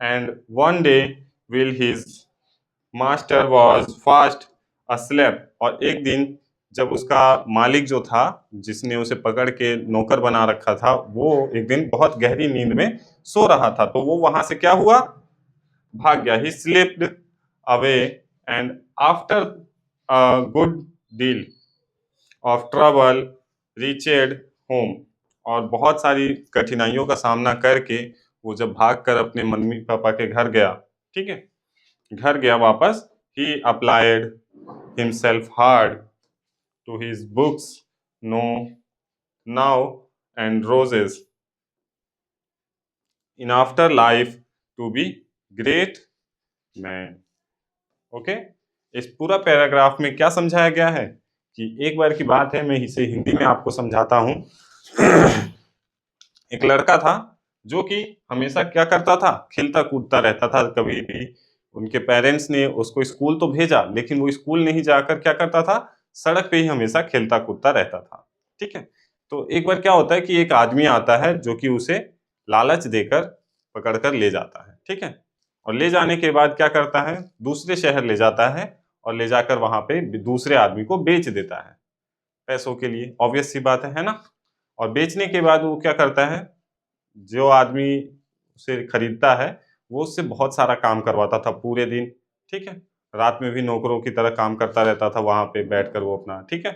Speaker 1: and one day while his master was fast asleep, और एक दिन जब उसका मालिक जो था, जिसने उसे पकड़ के नौकर बना रखा था, वो एक दिन बहुत गहरी नींद में सो रहा था, तो वो वहां से क्या हुआ? भाग गया। ही slipped away and after a good deal of trouble reached home, और बहुत सारी कठिनाइयों का सामना करके वो जब भाग कर अपने मम्मी पापा के घर गया, ठीक है, घर गया वापस, he applied himself hard to his books, no now and roses in after life to be great man. Okay, इस पूरा पैराग्राफ में क्या समझाया गया है कि एक बार की बात है, मैं इसे हिंदी में आपको समझाता हूं। एक लड़का था जो कि हमेशा क्या करता था, खेलता कूदता रहता था। कभी भी उनके पेरेंट्स ने उसको स्कूल तो भेजा, लेकिन वो स्कूल नहीं जाकर क्या करता था, सड़क पे ही हमेशा खेलता कूदता रहता था, ठीक है। तो एक बार क्या होता है कि एक आदमी आता है जो कि उसे लालच देकर पकड़कर ले जाता है, ठीक है, और ले जाने के बाद क्या करता है, दूसरे शहर ले जाता है और ले जाकर वहां पे दूसरे आदमी को बेच देता है पैसों के लिए। ऑब्वियस सी बात है ना। और बेचने के बाद वो क्या करता है, जो आदमी उसे खरीदता है वो उससे बहुत सारा काम करवाता था पूरे दिन, ठीक है, रात में भी नौकरों की तरह काम करता रहता था वहां पे बैठकर वो अपना, ठीक है।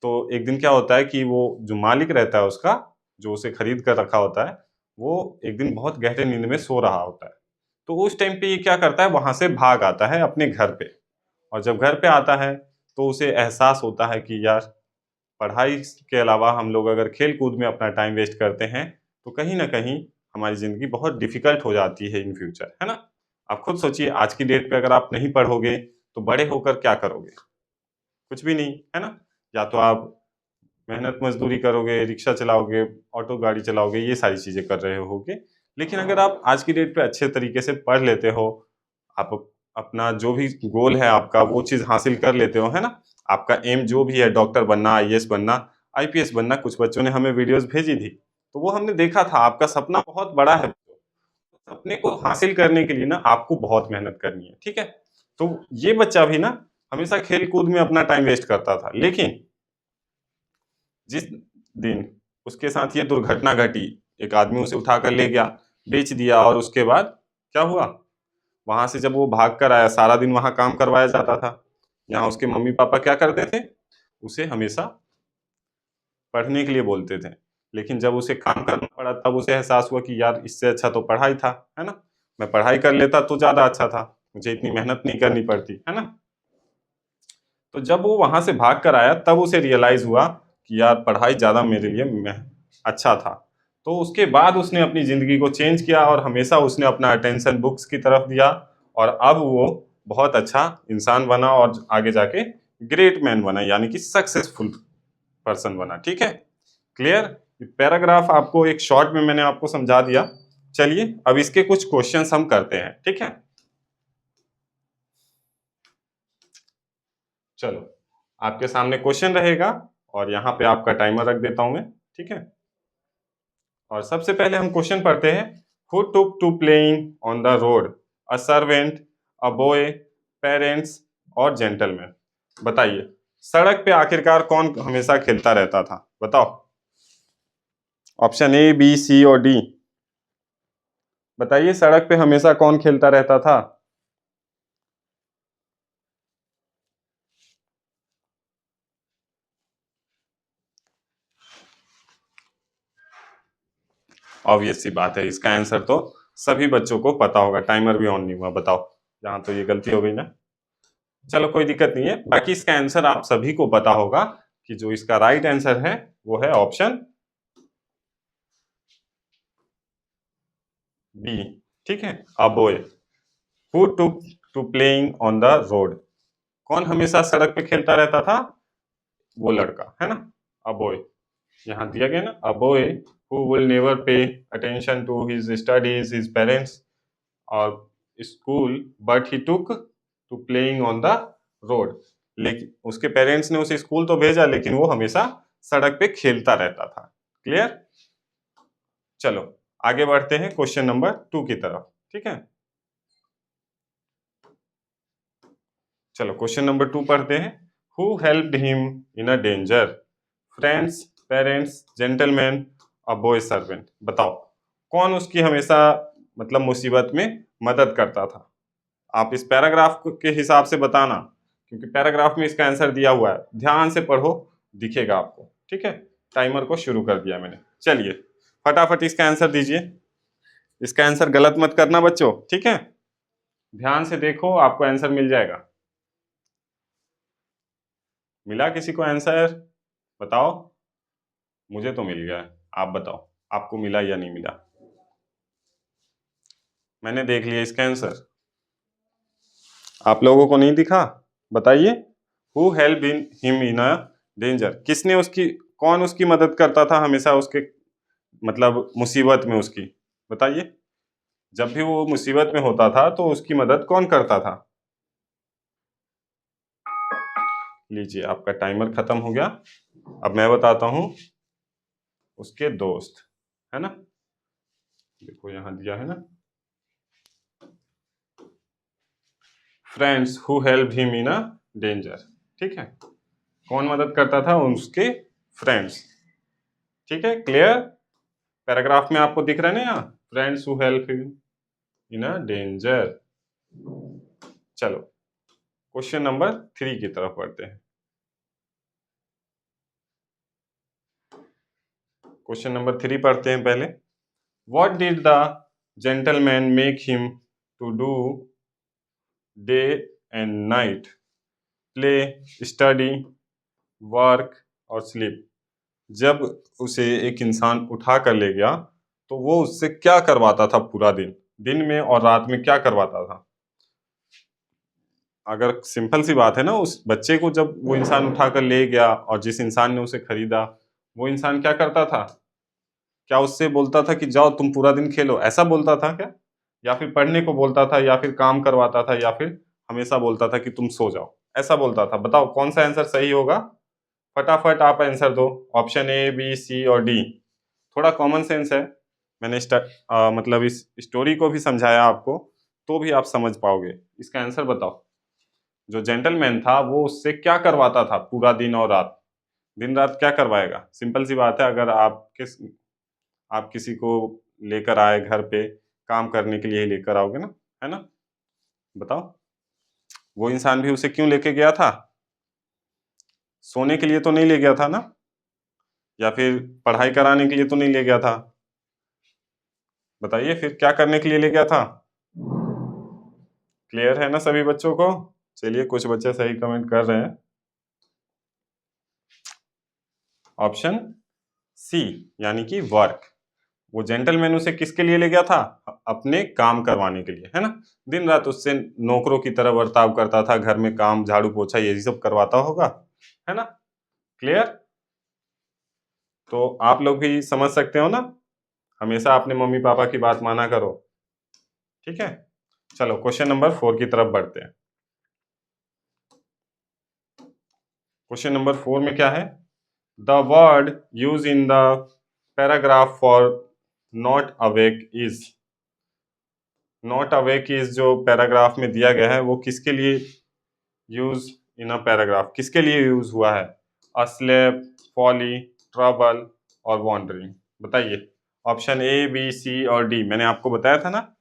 Speaker 1: तो एक दिन क्या होता है कि वो जो मालिक रहता है उसका, जो उसे खरीद कर रखा होता है, वो एक दिन बहुत गहरे नींद में सो रहा होता है। तो उस टाइम पे ये क्या करता है, वहां से भाग आता है अपने घर पे। और जब घर पे आता है तो उसे एहसास होता है कि यार, पढ़ाई के अलावा हम लोग अगर खेल कूद में अपना टाइम वेस्ट करते हैं तो कहीं ना कहीं हमारी ज़िंदगी बहुत डिफ़िकल्ट हो जाती है इन फ्यूचर, है ना? आप खुद सोचिए, आज की डेट पे अगर आप नहीं पढ़ोगे तो बड़े होकर क्या करोगे? कुछ भी नहीं, है ना? या तो आप मेहनत मज़दूरी करोगे, रिक्शा चलाओगे, ऑटो गाड़ी चलाओगे, ये सारी चीज़ें कर रहे होगे। लेकिन अगर आप आज की डेट पे अच्छे तरीके से पढ़ लेते हो, आप अपना जो भी गोल है आपका वो चीज़ हासिल कर लेते हो, है ना? आपका एम जो भी है, डॉक्टर बनना, आईएएस बनना, आईपीएस बनना, कुछ बच्चों ने हमें वीडियोज़ भेजी थी, तो वो हमने देखा था, आपका सपना बहुत बड़ा है। सपने को हासिल करने के लिए ना आपको बहुत मेहनत करनी है, ठीक है? तो ये बच्चा भी ना हमेशा खेल-कूद में अपना टाइम वेस्ट करता था, लेकिन जिस दिन उसके साथ ये दुर्घटना घटी, एक आदमी उसे उठाकर ले गया, बेच दिया, और उसके बाद क्या हुआ? वहां से जब वो भाग कर आया, सारा दिन वहां काम करवाया जाता था। यहाँ उसके मम्मी पापा क्या करते थे, उसे हमेशा पढ़ने के लिए बोलते थे। लेकिन जब उसे काम करना पड़ा तब उसे एहसास हुआ कि यार, इससे अच्छा तो पढ़ाई था, है ना? मैं पढ़ाई कर लेता तो ज्यादा अच्छा था, मुझे इतनी मेहनत नहीं करनी पड़ती, है ना? तो जब वो वहां से भाग कर आया तब उसे रियलाइज हुआ कि यार, पढ़ाई ज्यादा मेरे लिए अच्छा था। तो उसके बाद उसने अपनी जिंदगी को चेंज किया और हमेशा उसने अपना अटेंशन बुक्स की तरफ दिया, और अब वो बहुत अच्छा इंसान बना और आगे जाके ग्रेट मैन बना, यानी कि सक्सेसफुल पर्सन बना, ठीक है। क्लियर? पैराग्राफ आपको एक शॉर्ट में मैंने आपको समझा दिया। चलिए अब इसके कुछ क्वेश्चंस हम करते हैं, ठीक है। चलो, आपके सामने क्वेश्चन रहेगा और यहाँ पे आपका टाइमर रख देता हूं मैं, ठीक है। और सबसे पहले हम क्वेश्चन पढ़ते हैं। Who took to playing on the road, a servant, a boy, parents और जेंटलमैन? बताइए, सड़क पे आखिरकार कौन हमेशा खेलता रहता था, बताओ। ऑप्शन ए, बी, सी और डी। बताइए, सड़क पे हमेशा कौन खेलता रहता था? ऑब्वियस सी बात है, इसका आंसर तो सभी बच्चों को पता होगा। टाइमर भी ऑन नहीं हुआ, बताओ। यहाँ तो ये गलती हो गई ना। चलो, कोई दिक्कत नहीं है, बाकी इसका आंसर आप सभी को पता होगा कि जो इसका राइट आंसर है वो है ऑप्शन बी, ठीक है। A boy who took to playing on the road, कौन हमेशा सड़क पे खेलता रहता था? वो लड़का, है ना, अ बॉय। यहाँ दिया गया ना, a boy who will never pay attention to his studies, his parents और school, but he took to playing on the road. लेकिन उसके पेरेंट्स ने उसे स्कूल तो भेजा, लेकिन वो हमेशा सड़क पे खेलता रहता था। क्लियर? चलो आगे बढ़ते हैं क्वेश्चन नंबर 2 की तरफ, ठीक है। चलो क्वेश्चन नंबर 2 पढ़ते हैं। Who helped him in a danger, friends, parents, gentleman, a boy servant? बताओ, कौन उसकी हमेशा मतलब मुसीबत में मदद करता था? आप इस पैराग्राफ के हिसाब से बताना क्योंकि पैराग्राफ में इसका आंसर दिया हुआ है, ध्यान से पढ़ो, दिखेगा आपको। ठीक है, टाइमर को शुरू कर दिया मैंने। चलिए फटाफट इसका आंसर दीजिए, इसका आंसर गलत मत करना बच्चों, ठीक है, ध्यान से देखो, आपको आंसर मिल जाएगा। मिला किसी को आंसर? बताओ। मुझे तो मिल गया है, आप बताओ आपको मिला या नहीं मिला। मैंने देख लिया इसका आंसर, आप लोगों को नहीं दिखा? बताइए। Who help in him in a danger, किसने उसकी, कौन उसकी मदद करता था हमेशा उसके, मतलब मुसीबत में उसकी, बताइए। जब भी वो मुसीबत में होता था तो उसकी मदद कौन करता था? लीजिए आपका टाइमर खत्म हो गया। अब मैं बताता हूं, उसके दोस्त, है ना, देखो यहां दिया है ना, friends who help him in a danger. ठीक है, कौन मदद करता था? उसके फ्रेंड्स। ठीक है, क्लियर? पैराग्राफ में आपको दिख रहा है ना यहाँ, friends who help him in a danger. चलो क्वेश्चन नंबर 3 की तरफ बढ़ते हैं। क्वेश्चन नंबर 3 पढ़ते हैं पहले। What did the gentleman make him to do day and night? Play, study, work और sleep। जब उसे एक इंसान उठा कर ले गया तो वो उससे क्या करवाता था पूरा दिन, दिन में और रात में क्या करवाता था? अगर सिंपल सी बात है ना, उस बच्चे को जब वो इंसान उठा कर ले गया और जिस इंसान ने उसे खरीदा, वो इंसान क्या करता था? क्या उससे बोलता था कि जाओ तुम पूरा दिन खेलो, ऐसा बोलता था क्या? या फिर पढ़ने को बोलता था, या फिर काम करवाता था, या फिर हमेशा बोलता था कि तुम सो जाओ, ऐसा बोलता था? बताओ कौन सा आंसर सही होगा? फटाफट आप आंसर दो। ऑप्शन ए, बी, सी और डी। थोड़ा कॉमन सेंस है, मैंने मतलब इस स्टोरी को भी समझाया आपको, तो भी आप समझ पाओगे। इसका आंसर बताओ। जो जेंटलमैन था वो उससे क्या करवाता था पूरा दिन और रात? दिन रात क्या करवाएगा? सिंपल सी बात है, अगर आप किसी को लेकर आए घर पे, काम करने के लिए ही लेकर आओगे ना, है ना? बताओ, वो इंसान भी उसे क्यों लेके गया था? सोने के लिए तो नहीं ले गया था ना, या फिर पढ़ाई कराने के लिए तो नहीं ले गया था? बताइए फिर क्या करने के लिए ले गया था? क्लियर है ना सभी बच्चों को? चलिए कुछ बच्चे सही कमेंट कर रहे हैं। ऑप्शन सी, यानी कि वर्क। वो जेंटलमैन उसे किसके लिए ले गया था? अपने काम करवाने के लिए, है ना? दिन रात उससे नौकरों की तरह बर्ताव करता था, घर में काम, झाड़ू पोछा यही सब करवाता होगा, है ना? क्लियर? तो आप लोग भी समझ सकते हो ना, हमेशा अपने मम्मी पापा की बात माना करो। ठीक है, चलो क्वेश्चन नंबर 4 की तरफ बढ़ते हैं। क्वेश्चन नंबर 4 में क्या है? The word use in the paragraph for not awake is. Not awake is जो पैराग्राफ में दिया गया है वो किसके लिए यूज इन अ पैराग्राफ, किसके लिए यूज हुआ है? अस्लेप, फॉली, ट्रबल और वॉन्डरिंग। बताइए। ऑप्शन ए, बी, सी और डी। मैंने आपको बताया था ना,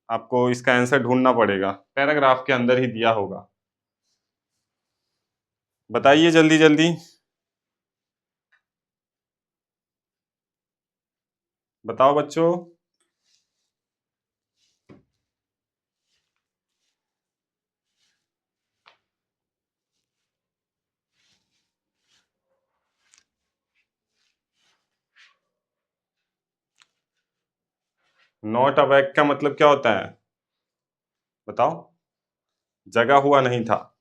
Speaker 1: आपको इसका आंसर ढूंढना पड़ेगा, पैराग्राफ के अंदर ही दिया होगा। बताइए जल्दी जल्दी, बताओ बच्चों। नॉट अवेक का मतलब क्या होता है? बताओ। जगा हुआ नहीं था,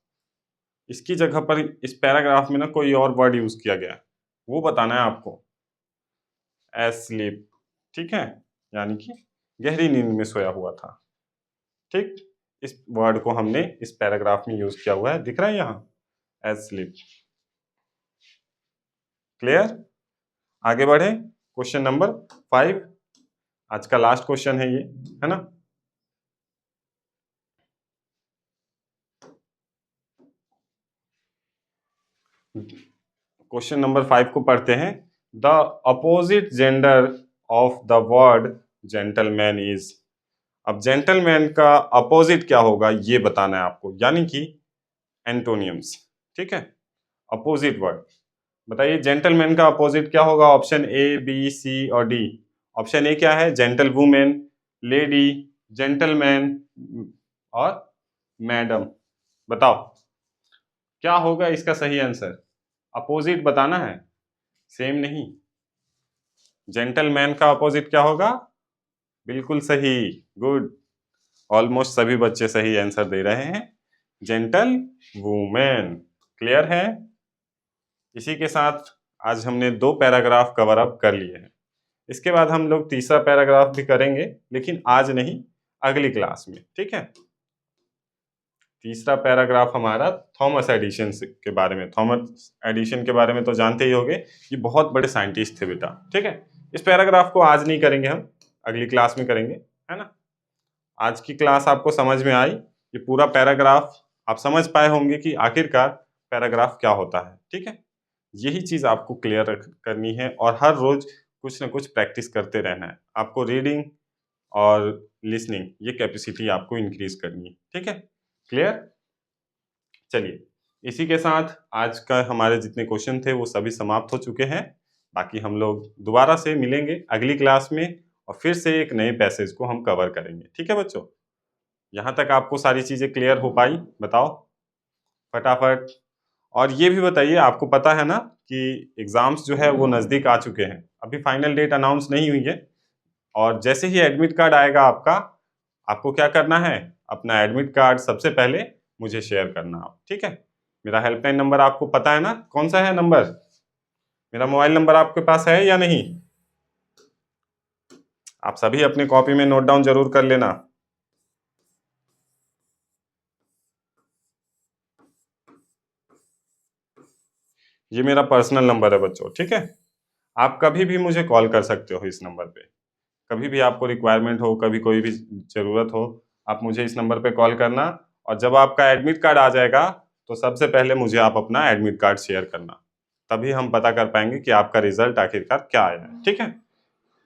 Speaker 1: इसकी जगह पर इस पैराग्राफ में ना कोई और वर्ड यूज किया गया है, वो बताना है आपको। एस्लीप, ठीक है, यानी कि गहरी नींद में सोया हुआ था। ठीक, इस वर्ड को हमने इस पैराग्राफ में यूज किया हुआ है, दिख रहा है यहाँ, एस्लीप। क्लियर? आगे बढ़े, क्वेश्चन नंबर 5, आज का लास्ट क्वेश्चन है ये, है ना? क्वेश्चन नंबर 5 को पढ़ते हैं। The opposite gender of the word gentleman is. अब जेंटलमैन का अपोजिट क्या होगा ये बताना है आपको, यानी कि एंटोनियम्स, ठीक है। अपोजिट वर्ड बताइए, जेंटलमैन का अपोजिट क्या होगा? ऑप्शन ए, बी, सी और डी। ऑप्शन ए क्या है? जेंटल वुमेन, लेडी, जेंटलमैन और मैडम। बताओ क्या होगा इसका सही आंसर? अपोजिट बताना है, सेम नहीं। जेंटलमैन का अपोजिट क्या होगा? बिल्कुल सही, गुड। ऑलमोस्ट सभी बच्चे सही आंसर दे रहे हैं, जेंटल वुमेन। क्लियर है? इसी के साथ आज हमने 2 पैराग्राफ कवर अप कर लिए हैं। इसके बाद हम लोग तीसरा पैराग्राफ भी करेंगे, लेकिन आज नहीं, अगली क्लास में, ठीक है। तीसरा पैराग्राफ हमारा थॉमस एडिशन के बारे में। थॉमस एडिशन के बारे में तो जानते ही होंगे, ये बहुत बड़े साइंटिस्ट थे बेटा, ठीक है। इस पैराग्राफ को आज नहीं करेंगे, हम अगली क्लास में करेंगे, है ना। आज की क्लास आपको समझ में आई, ये पूरा पैराग्राफ आप समझ पाए होंगे कि आखिरकार पैराग्राफ क्या होता है, ठीक है। यही चीज आपको क्लियर करनी है और हर रोज कुछ ना कुछ प्रैक्टिस करते रहना है। आपको रीडिंग और लिसनिंग ये कैपेसिटी आपको इंक्रीज करनी है, ठीक है। क्लियर? चलिए, इसी के साथ आज का हमारे जितने क्वेश्चन थे वो सभी समाप्त हो चुके हैं। बाकी हम लोग दोबारा से मिलेंगे अगली क्लास में और फिर से एक नए पैसेज को हम कवर करेंगे, ठीक है बच्चों। यहाँ तक आपको सारी चीजें क्लियर हो पाई? बताओ फटाफट। और ये भी बताइए, आपको पता है ना कि एग्जाम्स जो है वो नज़दीक आ चुके हैं, अभी फाइनल डेट अनाउंस नहीं हुई है। और जैसे ही एडमिट कार्ड आएगा आपका, आपको क्या करना है? अपना एडमिट कार्ड सबसे पहले मुझे शेयर करना आप, ठीक है। मेरा हेल्पलाइन नंबर आपको पता है ना, कौन सा है नंबर? मेरा मोबाइल नंबर आपके पास है या नहीं? आप सभी अपनी कॉपी में नोट डाउन जरूर कर लेना। ये मेरा पर्सनल नंबर है बच्चों, ठीक है। आप कभी भी मुझे कॉल कर सकते हो इस नंबर पे। कभी भी आपको रिक्वायरमेंट हो, कभी कोई भी ज़रूरत हो, आप मुझे इस नंबर पे कॉल करना। और जब आपका एडमिट कार्ड आ जाएगा तो सबसे पहले मुझे आप अपना एडमिट कार्ड शेयर करना, तभी हम पता कर पाएंगे कि आपका रिजल्ट आखिरकार क्या आया है, ठीक है।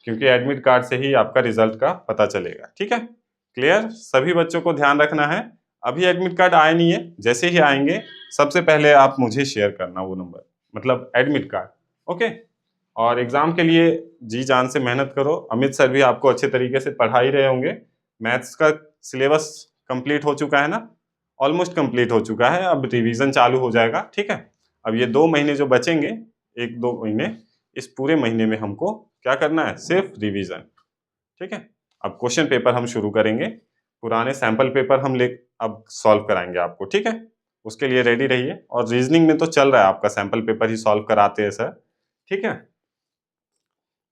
Speaker 1: क्योंकि एडमिट कार्ड से ही आपका रिजल्ट का पता चलेगा, ठीक है। क्लियर? सभी बच्चों को ध्यान रखना है। अभी एडमिट कार्ड आए नहीं है, जैसे ही आएंगे सबसे पहले आप मुझे शेयर करना वो नंबर, मतलब एडमिट कार्ड, ओके। और एग्जाम के लिए जी जान से मेहनत करो। अमित सर भी आपको अच्छे तरीके से पढ़ा ही रहे होंगे। मैथ्स का सिलेबस कंप्लीट हो चुका है ना? ऑलमोस्ट कंप्लीट हो चुका है, अब रिवीजन चालू हो जाएगा, ठीक है। अब ये 2 महीने जो बचेंगे, 1-2 महीने, इस पूरे महीने में हमको क्या करना है? सिर्फ रिवीजन, ठीक है। अब क्वेश्चन पेपर हम शुरू करेंगे, पुराने सैंपल पेपर हम ले अब सॉल्व कराएंगे आपको, ठीक है। उसके लिए रेडी रहिए। और रीजनिंग में तो चल रहा है आपका सैंपल पेपर ही सॉल्व कराते हैं सर, ठीक है।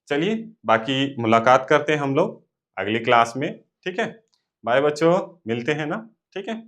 Speaker 1: चलिए, बाकी मुलाकात करते हैं हम लोग अगली क्लास में, ठीक है। बाय बच्चों, मिलते हैं ना, ठीक है।